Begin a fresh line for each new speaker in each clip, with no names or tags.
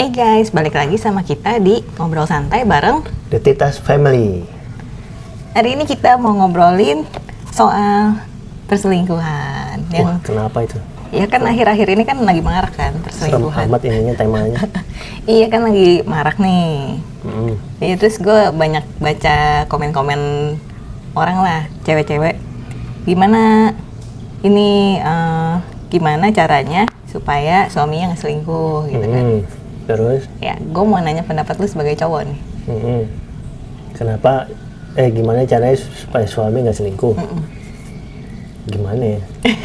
Guys, balik lagi sama kita di Ngobrol Santai bareng
The Titas Family.
Hari ini kita mau ngobrolin soal perselingkuhan.
Wah, kenapa itu?
Iya kan akhir-akhir ini kan lagi marak kan
Serem
perselingkuhan.
amat ininya temanya.
Iya kan lagi marak nih.
Mm.
Iya terus gue banyak baca komen-komen orang lah, cewek-cewek. Gimana ini gimana caranya supaya suaminya nggak selingkuh gitu kan?
Terus?
Ya, gue mau nanya pendapat lu sebagai cowok nih.
Kenapa? Gimana caranya supaya suami nggak selingkuh? Gimana ya?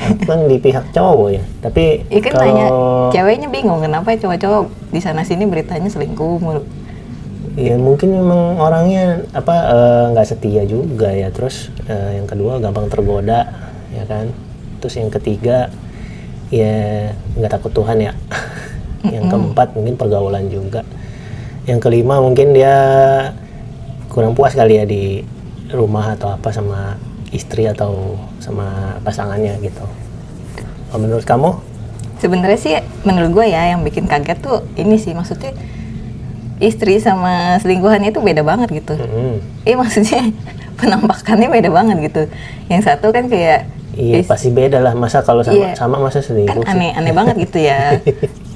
Aku kan di pihak cowok ya. Tapi
Iya kan
kalau
nanya, ceweknya bingung kenapa cowok-cowok di sana sini beritanya selingkuh mulu.
ya mungkin memang orangnya nggak setia juga ya. Terus yang kedua gampang tergoda, ya kan. Terus yang ketiga ya nggak takut Tuhan ya. Yang keempat mungkin pergaulan juga. Yang kelima mungkin dia kurang puas kali ya di rumah atau apa sama istri atau sama pasangannya gitu. Menurut kamu?
Sebenarnya sih menurut gue ya yang bikin kaget tuh ini sih, maksudnya istri sama selingkuhannya itu beda banget gitu. Iya maksudnya penampakannya beda banget gitu. Yang satu kan kayak
iya pasti beda lah, masa kalau sama masa selingkuh
kan
sih?
aneh banget gitu ya.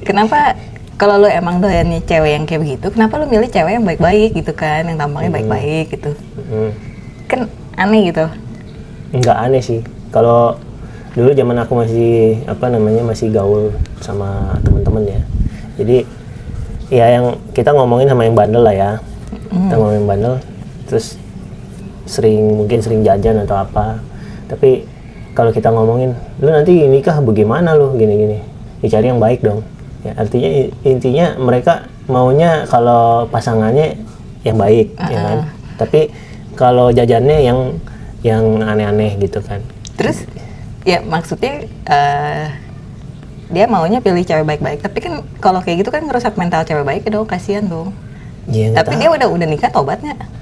Kenapa kalau lo emang doyannya cewek yang kayak begitu, kenapa lo milih cewek yang baik-baik gitu kan, yang tampangnya baik-baik gitu? Kan aneh gitu.
Enggak aneh sih. Kalau dulu zaman aku masih masih gaul sama teman-teman ya. Jadi ya yang kita ngomongin sama yang bandel lah ya. Kita ngomongin bandel, terus mungkin sering jajan atau apa. Tapi kalau kita ngomongin, lu nanti nikah bagaimana lu gini-gini. Dicari yang baik dong. Ya, artinya intinya mereka maunya kalau pasangannya yang baik, ya kan. Tapi kalau jajannya yang aneh-aneh gitu kan.
Terus ya maksudnya dia maunya pilih cewek baik-baik. Tapi kan kalau kayak gitu kan ngerusak mental cewek baik dong, kasihan dong.
Ya,
tapi dia udah nikah, tobat nggak?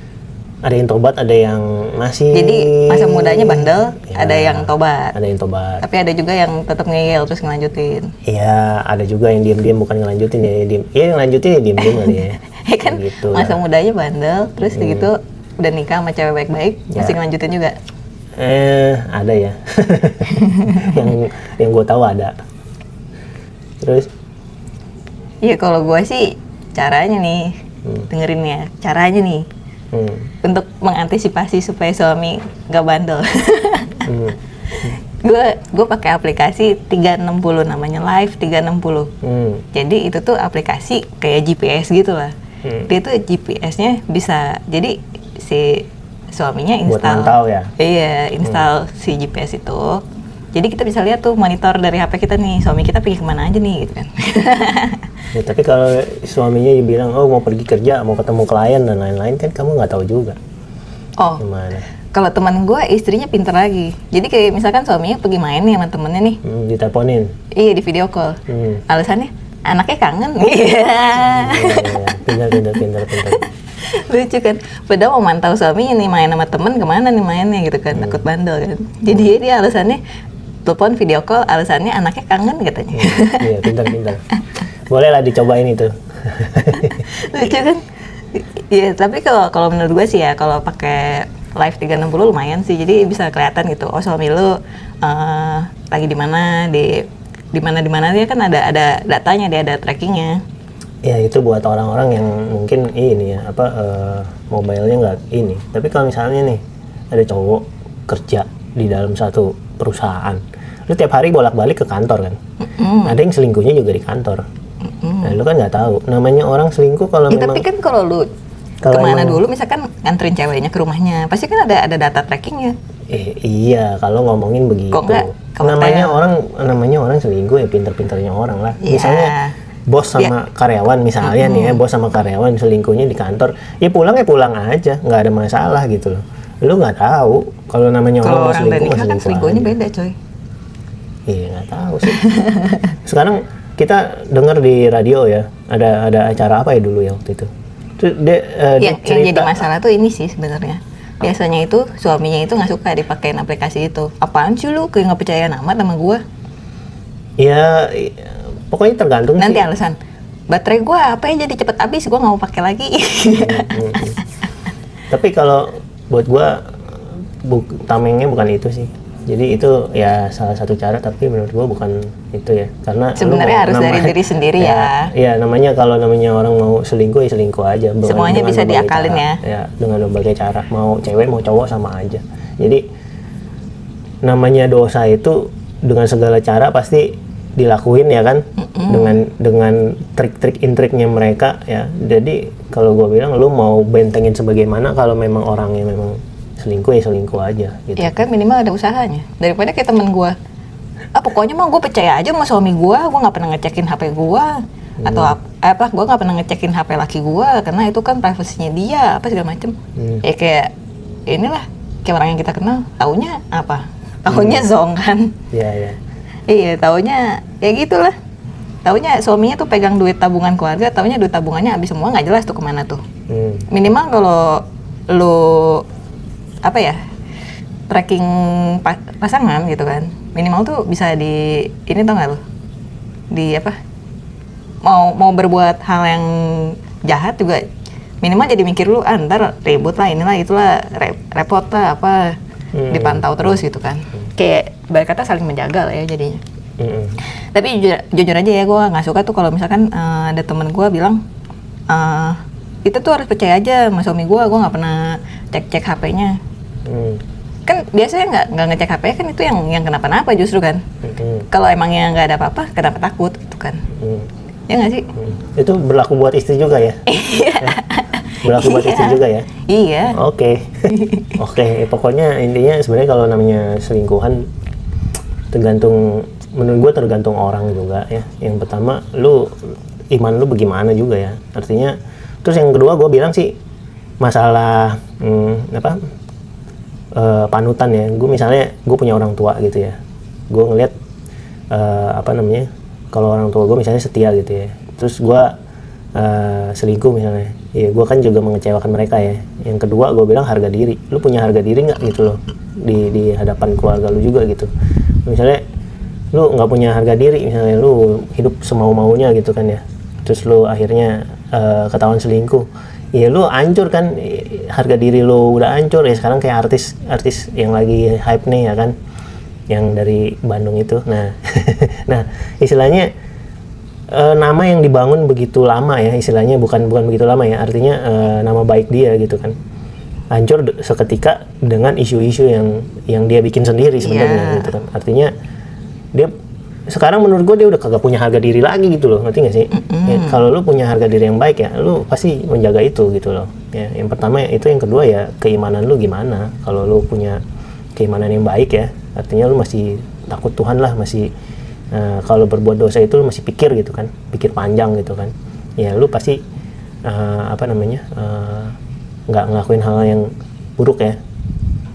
Ada yang tobat, ada yang masih.
Jadi masa mudanya bandel,
ya,
ada yang tobat.
Ada yang tobat.
Tapi ada juga yang tetap ngeyel terus ngelanjutin.
Iya, ada juga yang diam-diam bukan ngelanjutin ya, diem. Iya, yang lanjutin ya diam-diam kali ya.
Ya kan
gitu,
masa mudanya bandel, terus gitu udah nikah sama cewek baik-baik, masih ngelanjutin juga.
Ada ya. yang gue tahu ada. Terus?
Iya kalau gue sih caranya nih, dengerin ya, caranya nih. Untuk mengantisipasi supaya suami nggak bandel. Gue pakai aplikasi 360 namanya Live 360. Jadi itu tuh aplikasi kayak GPS gitu lah. Dia tuh GPS-nya bisa, jadi si suaminya install.
Buat mantau ya?
Iya, install si GPS itu. Jadi kita bisa lihat tuh monitor dari HP kita nih, suami kita pergi kemana aja nih gitu kan.
Ya, tapi kalau suaminya bilang, oh mau pergi kerja, mau ketemu klien dan lain-lain, kan kamu nggak tahu juga.
Oh,
gimana?
Kalau teman gue istrinya pinter lagi. Jadi kayak misalkan suaminya pergi main nih sama temennya nih.
Diteleponin?
Iya, di video call. Alasannya, anaknya kangen.
Pinter.
Lucu kan. Padahal mau mantau suaminya nih main sama temen, kemana nih mainnya gitu kan. Takut bandel kan. Jadi dia alasannya, telepon video call, alasannya anaknya kangen katanya.
Iya, pinter. Boleh lah dicobain itu.
Lucu kan? Iya, tapi kalau menurut gue sih ya, kalau pakai Live 360 lumayan sih. Jadi bisa kelihatan gitu. Oh, suami lu lagi di mana, di mana dia kan ada datanya, dia ada trackingnya.
Ya itu buat orang-orang yang mungkin ini ya mobilenya nggak ini. Tapi kalau misalnya nih ada cowok kerja di dalam satu perusahaan, lu tiap hari bolak-balik ke kantor kan. Ada yang selingkuhnya juga di kantor. Nah, lu kan nggak tahu. Namanya orang selingkuh kalau memang.
Tapi kan kalau lu kemana dulu, misalkan nganterin ceweknya ke rumahnya, pasti kan ada data trackingnya.
Iya, kalau ngomongin begitu.
Kok enggak?
Namanya orang selingkuh ya pinter-pinternya orang lah.
Yeah.
Misalnya bos sama karyawan misalnya nih ya, bos sama karyawan selingkuhnya di kantor, ya pulang aja, nggak ada masalah gitu loh. Lu nggak tahu kalau namanya
kalau
orang
selingkuh
kan
selingkuhnya beda coy.
Iya nggak tahu sih. Sekarang kita dengar di radio ya, ada acara apa ya dulu ya waktu itu.
Yang jadi masalah tuh ini sih sebenarnya. Biasanya itu suaminya itu nggak suka dipakein aplikasi itu. Apaan sih lu kayak nggak percaya amat sama gue?
Ya pokoknya tergantung
nanti
sih.
alasan baterai gue apa ya jadi cepet habis, gue nggak mau pakai lagi.
Tapi kalau buat gue tamengnya bukan itu sih. Jadi itu ya salah satu cara, tapi menurut gue bukan itu ya, karena
sebenarnya harus dari diri sendiri ya.
Iya, namanya kalau namanya orang mau selingkuh ya selingkuh aja.
Semuanya bisa diakalin
cara, ya. Dengan berbagai cara, mau cewek mau cowok sama aja. Jadi namanya dosa itu dengan segala cara pasti dilakuin ya kan, dengan trik-trik intriknya mereka ya. Jadi kalau gue bilang lu mau bentengin sebagaimana, kalau memang orangnya memang selingkuh ya selingkuh aja gitu.
Ya kan minimal ada usahanya, daripada kayak temen gue, pokoknya mah gue percaya aja sama suami gue nggak pernah ngecekin HP gue, atau gue nggak pernah ngecekin HP laki gue karena itu kan privasinya dia apa segala macem. Ya kayak inilah kayak orang yang kita kenal, taunya apa? Taunya zong kan?
Iya.
Iya, taunya ya gitulah. Taunya suaminya tuh pegang duit tabungan keluarga, taunya duit tabungannya habis semua, nggak jelas tuh kemana tuh. Minimal kalau lu tracking pasangan gitu kan, minimal tuh bisa di ini, tau nggak lu, di mau berbuat hal yang jahat juga minimal jadi mikir lu, ntar ribut lah, inilah itulah, repot lah apa, dipantau terus gitu kan. Kayak berkata saling menjaga lah ya jadinya. Tapi jujur aja ya, gue nggak suka tuh kalau misalkan ada temen gue bilang itu tuh harus percaya aja sama suami gue nggak pernah cek HP-nya. Kan biasanya nggak ngecek HP kan itu yang kenapa-napa justru kan. Kalau emangnya nggak ada apa-apa, kenapa takut gitu kan? Ya nggak sih?
Itu berlaku buat istri juga ya? Berlaku buat istri juga ya?
Iya.
Oke. Pokoknya intinya sebenarnya kalau namanya selingkuhan menurut gue tergantung orang juga ya. Yang pertama, iman lu bagaimana juga ya. Artinya, terus yang kedua gue bilang sih masalah panutan ya. Gue misalnya gue punya orang tua gitu ya. Gue ngeliat kalau orang tua gue misalnya setia gitu ya. Terus gue selingkuh misalnya, ya gue kan juga mengecewakan mereka ya. Yang kedua gue bilang harga diri. Lu punya harga diri nggak gitu loh di hadapan keluarga lu juga gitu. Misalnya lu nggak punya harga diri, misalnya lu hidup semau-maunya gitu kan ya, terus lu akhirnya ketahuan selingkuh, ya lu hancur kan, harga diri lu udah hancur ya. Sekarang kayak artis yang lagi hype nih ya kan, yang dari Bandung itu. Nah istilahnya nama yang dibangun begitu lama ya, istilahnya bukan begitu lama ya, artinya nama baik dia gitu kan hancur seketika dengan isu-isu yang dia bikin sendiri sebenarnya gitu kan. Artinya dia sekarang menurut gue dia udah kagak punya harga diri lagi gitu loh, ngerti nggak sih? Ya, kalau lu punya harga diri yang baik ya, lu pasti menjaga itu gitu loh. Ya, yang pertama itu, yang kedua ya keimanan lu gimana. Kalau lu punya keimanan yang baik ya, artinya lu masih takut Tuhan lah, masih kalau berbuat dosa itu lu masih pikir gitu kan, pikir panjang gitu kan. Ya lu pasti nggak ngelakuin hal yang buruk ya.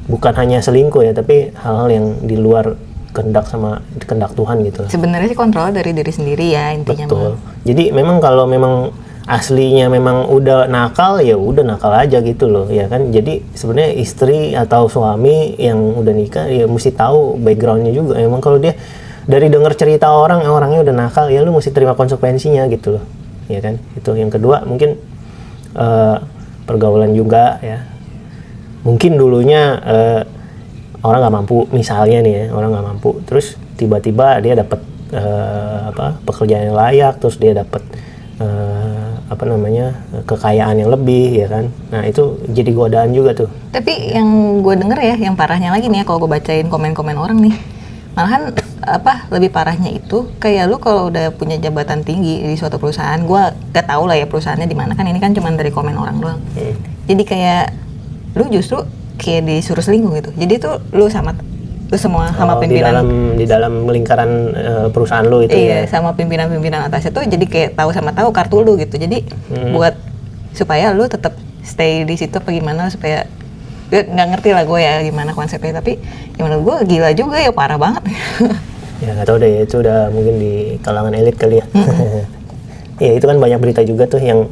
Bukan hanya selingkuh ya, tapi hal-hal yang di luar kehendak Tuhan gitu.
Sebenarnya sih kontrol dari diri sendiri ya intinya.
Betul. Jadi memang kalau memang aslinya memang udah nakal ya udah nakal aja gitu loh ya kan. Jadi sebenarnya istri atau suami yang udah nikah ya mesti tahu backgroundnya juga. Emang kalau dia dari dengar cerita orangnya udah nakal ya lu mesti terima konsekuensinya gitu loh ya kan. Itu yang kedua mungkin pergaulan juga ya. Mungkin dulunya orang nggak mampu, misalnya nih ya, orang nggak mampu, terus tiba-tiba dia dapat pekerjaan yang layak, terus dia dapat kekayaan yang lebih ya kan. Nah itu jadi godaan juga tuh.
Tapi yang gue denger ya, yang parahnya lagi nih ya, kalau gue bacain komen-komen orang nih, malahan lebih parahnya itu kayak lu kalau udah punya jabatan tinggi di suatu perusahaan, gue gak tahu lah ya perusahaannya di mana kan, ini kan cuma dari komen orang doang. Jadi kayak lu justru kayak disuruh selingkuh gitu. Jadi tuh lu sama pimpinan
di dalam lingkaran perusahaan lu itu.
Iya,
ya.
sama pimpinan atasnya tuh jadi kayak tahu kartu lu gitu. Jadi buat supaya lu tetap stay di situ apa gimana, supaya nggak ngerti lah gue ya gimana konsepnya, tapi ya menurut gue gila juga ya, parah banget.
Ya nggak tahu deh, itu udah mungkin di kalangan elit kali ya. Ya itu kan banyak berita juga tuh yang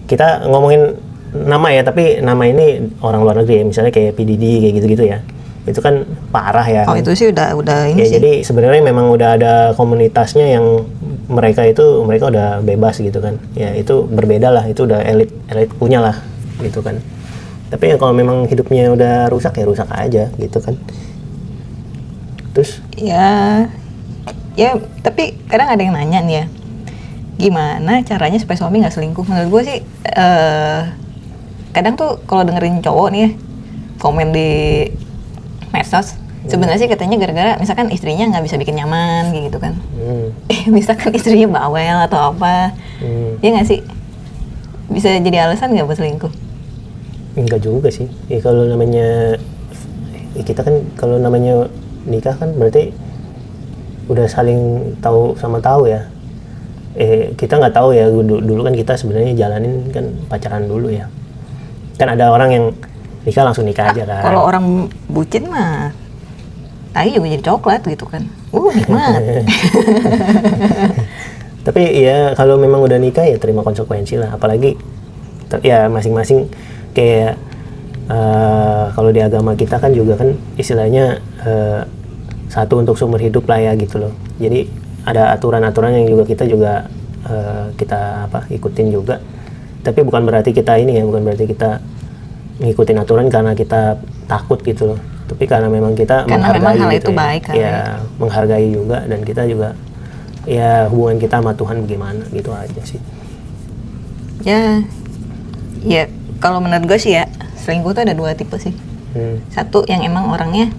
kita ngomongin nama ya, tapi nama ini orang luar negeri ya, misalnya kayak PDD kayak gitu-gitu ya. Itu kan parah ya.
Oh itu sih udah ini
ya,
sih.
Jadi sebenarnya memang udah ada komunitasnya yang mereka udah bebas gitu kan. Ya itu berbeda lah, itu udah elit punya lah gitu kan. Tapi ya kalau memang hidupnya udah rusak ya rusak aja gitu kan. Terus
ya tapi kadang ada yang nanya nih ya, gimana caranya supaya suami nggak selingkuh. Menurut gue sih kadang tuh kalau dengerin cowok nih ya komen di medsos, sebenarnya sih katanya gara-gara misalkan istrinya nggak bisa bikin nyaman gitu kan. Misalkan istrinya bawel atau apa, ya nggak sih, bisa jadi alasan nggak buat selingkuh?
enggak juga sih ya, kalau namanya ya kita kan kalau namanya nikah kan berarti udah saling tahu sama tahu ya. Kita nggak tahu ya, dulu kan kita sebenarnya jalanin kan pacaran dulu ya. Kan ada orang yang nikah langsung nikah aja kan.
Kalau orang bucin mah tai juga jadi coklat gitu kan. Nikmat.
Tapi ya kalau memang udah nikah ya terima konsekuensi lah. Apalagi ya masing-masing kayak kalau di agama kita kan juga kan istilahnya satu untuk seumur hidup lah ya gitu loh. Jadi ada aturan-aturan yang juga kita ikutin juga. Tapi bukan berarti kita ngikutin aturan karena kita takut gitu loh. Tapi karena memang kita
karena
menghargai
memang hal
gitu
itu
ya.
baik kan.
Ya menghargai juga, dan kita juga ya hubungan kita sama Tuhan bagaimana gitu aja sih.
Ya kalau menurut gue sih ya, selingkuh tuh ada 2 tipe sih. Satu yang emang orangnya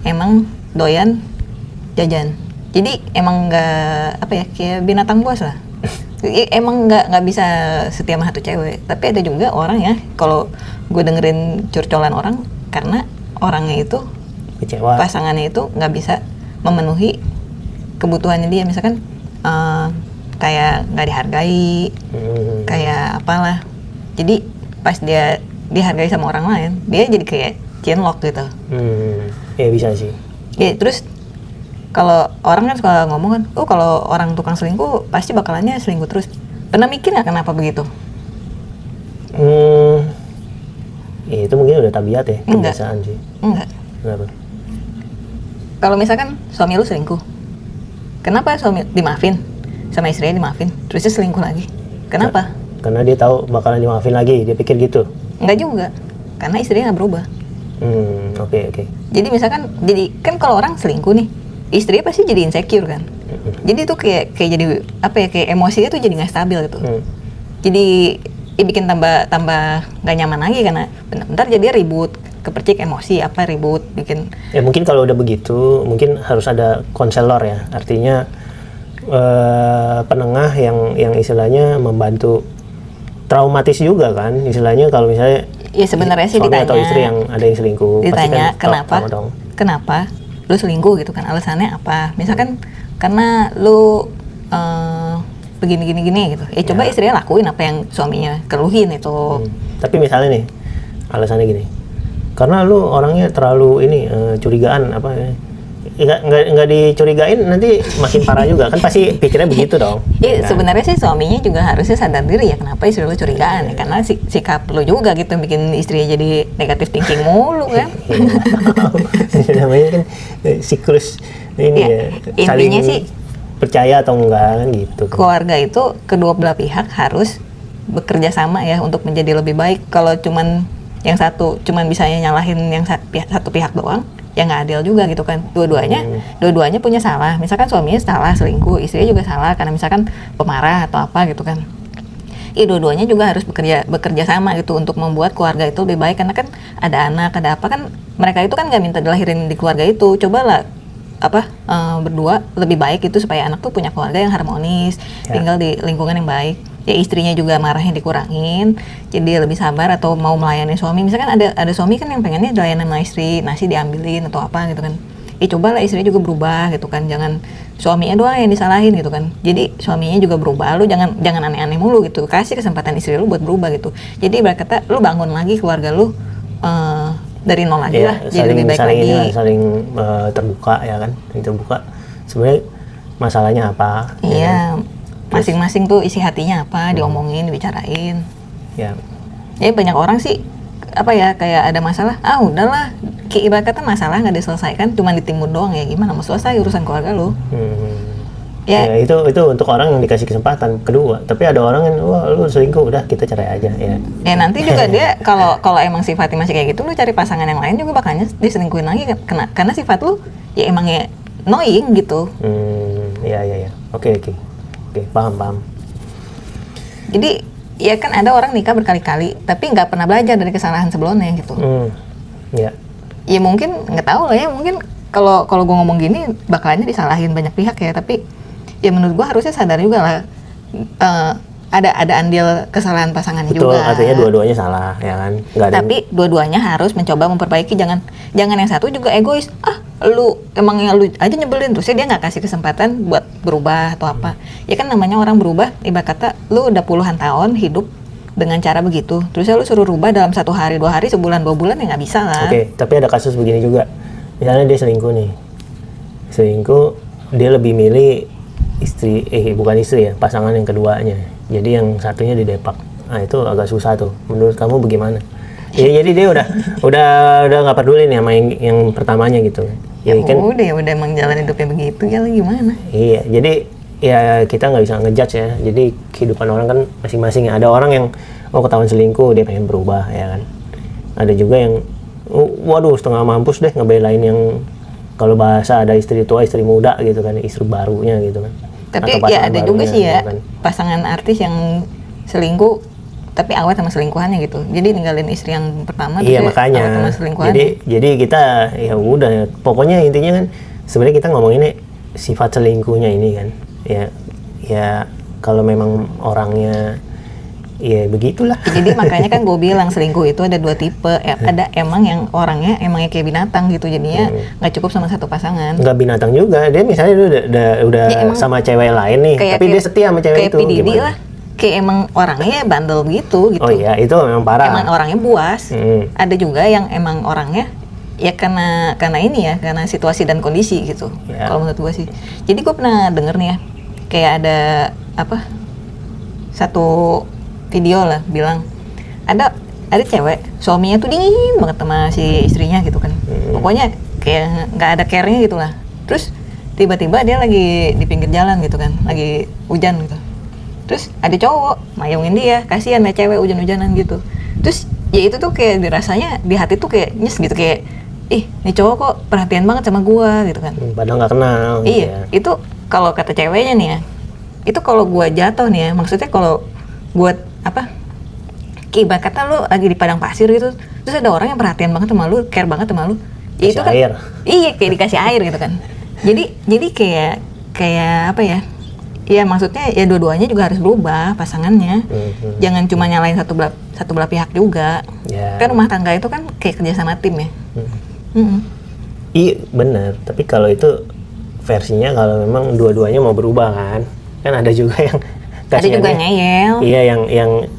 emang doyan jajan, jadi emang nggak kayak binatang buas lah. Emang nggak bisa setia sama satu cewek. Tapi ada juga orang ya, kalau gue dengerin curcolan orang, karena orangnya itu
Kecewa.
pasangannya itu nggak bisa memenuhi kebutuhannya dia, misalkan kayak nggak dihargai, kayak apalah. Jadi pas dia dihargai sama orang lain, dia jadi kayak cinlok gitu.
Ya bisa sih.
Ya terus kalau orang kan suka ngomong kan, kalau orang tukang selingkuh pasti bakalannya selingkuh terus. Pernah mikir nggak kenapa begitu?
Ya itu mungkin udah tabiat ya, kebiasaan sih.
Enggak.
Kenapa?
Kalau misalkan suami lu selingkuh, kenapa suami dimaafin sama istrinya dimaafin, terusnya selingkuh lagi? Kenapa?
Karena dia tahu bakalan dimaafin lagi, dia pikir gitu.
Enggak juga, karena istrinya nggak berubah.
Oke.
Jadi misalkan, kan kalau orang selingkuh nih, istrinya pasti jadi insecure kan. Jadi tuh kayak jadi kayak emosinya tuh jadi nggak stabil gitu. Jadi bikin tambah nggak nyaman lagi, karena bentar jadi ribut, kepercik emosi ribut bikin.
Ya mungkin kalau udah begitu mungkin harus ada konselor ya, artinya penengah yang istilahnya membantu. Traumatis juga kan istilahnya kalau misalnya
ya sebenarnya sih
suami
ditanya
atau istri yang ada yang selingkuh,
ditanya
pasti kan
kenapa lu selingkuh gitu kan, alasannya apa, misalkan karena lu begini gitu ya, coba istrinya lakuin apa yang suaminya keluhin itu.
Tapi misalnya nih alasannya gini, karena lu orangnya terlalu curigaan nggak dicurigain nanti makin parah juga kan, pasti pikirnya begitu dong.
Iya, sebenarnya sih suaminya juga harusnya sadar diri ya, kenapa istri lu curigaan ya, karena sikap lu juga gitu bikin istrinya jadi negatif thinking mulu kan.
Namanya kan siklus ini ya, saling
sih
percaya atau enggak kan gitu.
Keluarga itu kedua belah pihak harus bekerja sama ya untuk menjadi lebih baik. Kalau cuman yang satu bisa nyalahin yang satu pihak doang, ya nggak adil juga gitu kan. Dua-duanya punya salah. Misalkan suaminya salah selingkuh, istrinya juga salah karena misalkan pemarah atau apa gitu kan. Dua-duanya juga harus bekerja sama gitu untuk membuat keluarga itu lebih baik, karena kan ada anak, ada apa kan, mereka itu kan nggak minta dilahirin di keluarga itu. Cobalah berdua lebih baik itu supaya anak tuh punya keluarga yang harmonis, tinggal di lingkungan yang baik. Ya istrinya juga marahnya dikurangin, jadi lebih sabar atau mau melayani suami. Misalkan ada suami kan yang pengennya dilayani sama istri, nasi diambilin atau apa gitu kan. Cobalah istrinya juga berubah gitu kan, jangan suaminya doang yang disalahin gitu kan. Jadi suaminya juga berubah, lu jangan aneh-aneh mulu gitu, kasih kesempatan istri lu buat berubah gitu. Jadi ibarat kata lu bangun lagi keluarga lu dari nol lagi lah, jadi lebih baik lagi.
Saling terbuka ya kan, terbuka. Sebenarnya masalahnya apa?
Iya. Masing-masing tuh isi hatinya apa, diomongin, dibicarain.
Ya.
Ya banyak orang sih kayak ada masalah, udahlah, ibarat kata masalah nggak diselesaikan, cuma ditimbun doang, ya gimana mau selesai urusan keluarga lo. Ya.
Ya, itu untuk orang yang dikasih kesempatan kedua. Tapi ada orang yang wah lu selingkuh udah kita cerai aja ya.
Ya nanti juga dia kalau emang sifatnya masih kayak gitu, lu cari pasangan yang lain juga bakalnya diselingkuhin lagi karena sifat lu ya emangnya annoying gitu.
Ya. Oke, paham.
Jadi ya kan ada orang nikah berkali-kali tapi nggak pernah belajar dari kesalahan sebelumnya gitu.
Ya.
Ya mungkin nggak tahu lah ya, mungkin kalau gue ngomong gini bakalannya disalahin banyak pihak ya, tapi ya menurut gue harusnya sadar juga lah, ada andil kesalahan pasangannya
Betul,
juga.
artinya dua-duanya salah ya kan.
Tapi dua-duanya harus mencoba memperbaiki, jangan yang satu juga egois. Lu emangnya lu aja nyebelin, terus dia nggak kasih kesempatan buat berubah atau apa. Ya kan namanya orang berubah, ibarat kata lu udah puluhan tahun hidup dengan cara begitu, terus lu suruh rubah dalam 1 hari, 2 hari, sebulan, 2 bulan ya nggak bisa lah.
Oke, tapi ada kasus begini juga. Misalnya dia selingkuh nih. Dia lebih milih bukan istri ya, pasangan yang keduanya. Jadi yang satunya didepak. Nah, itu agak susah tuh. Menurut kamu bagaimana? Ya, jadi dia udah nggak peduli nih sama yang pertamanya gitu.
Ya kan, udah emang jalan hidupnya begitu ya, gimana?
Iya, jadi ya kita nggak bisa ngejudge ya. Jadi kehidupan orang kan masing-masing ya. Ada orang yang ketahuan selingkuh dia pengen berubah ya kan. Ada juga yang waduh setengah mampus deh ngebelain yang kalau bahasa ada istri tua, istri muda gitu kan, istri barunya gitu kan.
Tapi ya ada juga sih ya gitu kan, pasangan artis yang selingkuh tapi awet sama selingkuhannya gitu. Jadi ninggalin istri yang pertama.
Iya makanya. Jadi kita ya udah. Pokoknya intinya kan sebenarnya kita ngomonginnya sifat selingkuhnya ini kan. Ya kalau memang orangnya ya begitulah. Jadi
makanya kan gue bilang selingkuh itu ada 2 tipe. Ada emang yang orangnya emangnya kayak binatang gitu, jadinya nggak cukup sama satu pasangan.
Nggak binatang juga. Dia misalnya udah ya, sama cewek lain nih, tapi dia setia sama cewek itu.
Kayak PDD lah. Kayak emang orangnya bandel gitu.
Oh iya, itu memang parah.
Emang orangnya buas. Ada juga yang emang orangnya ya karena ini ya, karena situasi dan kondisi gitu. Yeah. Kalau menurut gue sih. Jadi gue pernah denger nih ya, kayak ada satu video lah bilang ada cewek suaminya tuh dingin banget sama si istrinya gitu kan. Pokoknya kayak nggak ada care-nya gitu lah. Terus tiba-tiba dia lagi di pinggir jalan gitu kan, lagi hujan gitu. Terus ada cowok mayungin dia, kasihan ya cewek hujan-hujanan gitu. Terus ya itu tuh kayak dirasanya di hati tuh kayak nyes gitu, kayak nih cowok kok perhatian banget sama gua gitu kan.
Padahal nggak kenal.
Iya, ya. Itu kalau kata ceweknya nih ya, itu kalau gua jatuh nih ya, maksudnya kalau buat kayak kata lu lagi di padang pasir gitu, terus ada orang yang perhatian banget sama lu, care banget sama lu, ya itu kan
air.
Iya, kayak dikasih air gitu kan. Jadi kayak apa ya, ya maksudnya ya dua-duanya juga harus berubah pasangannya. Jangan cuma nyalain satu belah pihak juga. Kan rumah tangga itu kan kayak kerja sama tim ya.
Iya benar, tapi kalau itu versinya kalau memang dua-duanya mau berubah kan ada juga yang
ada juga ngeyel.
Iya, yang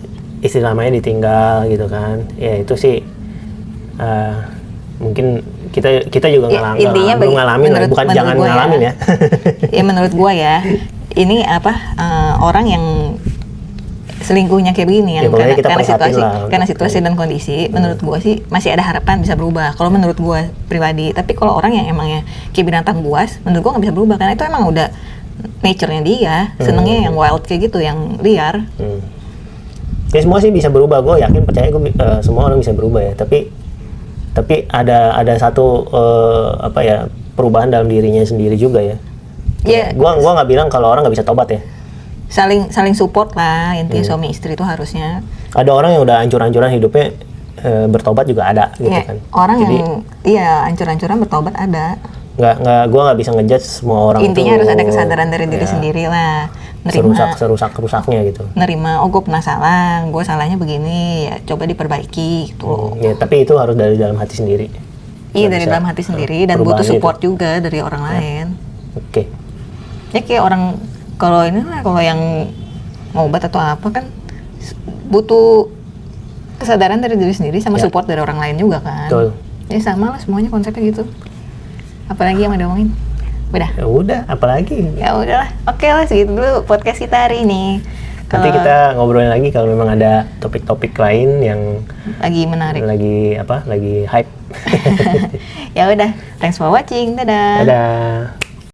istri lamanya ditinggal gitu kan. Ya itu sih mungkin kita juga belum ngalamin lah, bukan jangan ngalamin ya.
Ya menurut gua ya, ini orang yang selingkuhnya kayak begini yang karena situasi dan kondisi, menurut gua sih masih ada harapan bisa berubah. Kalau menurut gua pribadi, tapi kalau orang yang emangnya kayak binatang buas, menurut gua nggak bisa berubah karena itu emang udah nature-nya dia, senengnya yang wild kayak gitu, yang liar.
Ya semua sih bisa berubah, gue yakin, percaya gue semua orang bisa berubah ya. Tapi ada satu perubahan dalam dirinya sendiri juga ya.
Yeah.
Gua nggak bilang kalau orang nggak bisa tobat ya.
Saling support lah, intinya suami istri itu harusnya.
Ada orang yang udah hancur-hancuran hidupnya bertobat juga ada gitu kan.
Orang yang hancur-hancuran bertobat ada.
Gue nggak bisa ngejudge semua orang.
Intinya harus ada kesadaran dari diri sendiri lah, nerima
serusak-rusaknya gitu,
nerima gue pernah salah, gue salahnya begini ya, coba diperbaiki gitu.
Ya tapi itu harus dari dalam hati sendiri.
Iya, dari dalam hati sendiri, dan butuh support itu juga dari orang lain.
Oke.
Ya kayak orang kalau yang ngobat atau apa kan butuh kesadaran dari diri sendiri sama support dari orang lain juga kan.
Betul.
Ya sama lah semuanya konsepnya gitu. Apalagi yang mau diomongin? Udah?
Ya udah, apalagi?
Ya udahlah, oke lah segitu dulu podcast kita hari ini.
Nanti kita ngobrolin lagi kalau memang ada topik-topik lain yang
lagi menarik.
Lagi hype.
Ya udah, thanks for watching. Dadah.
Dadah.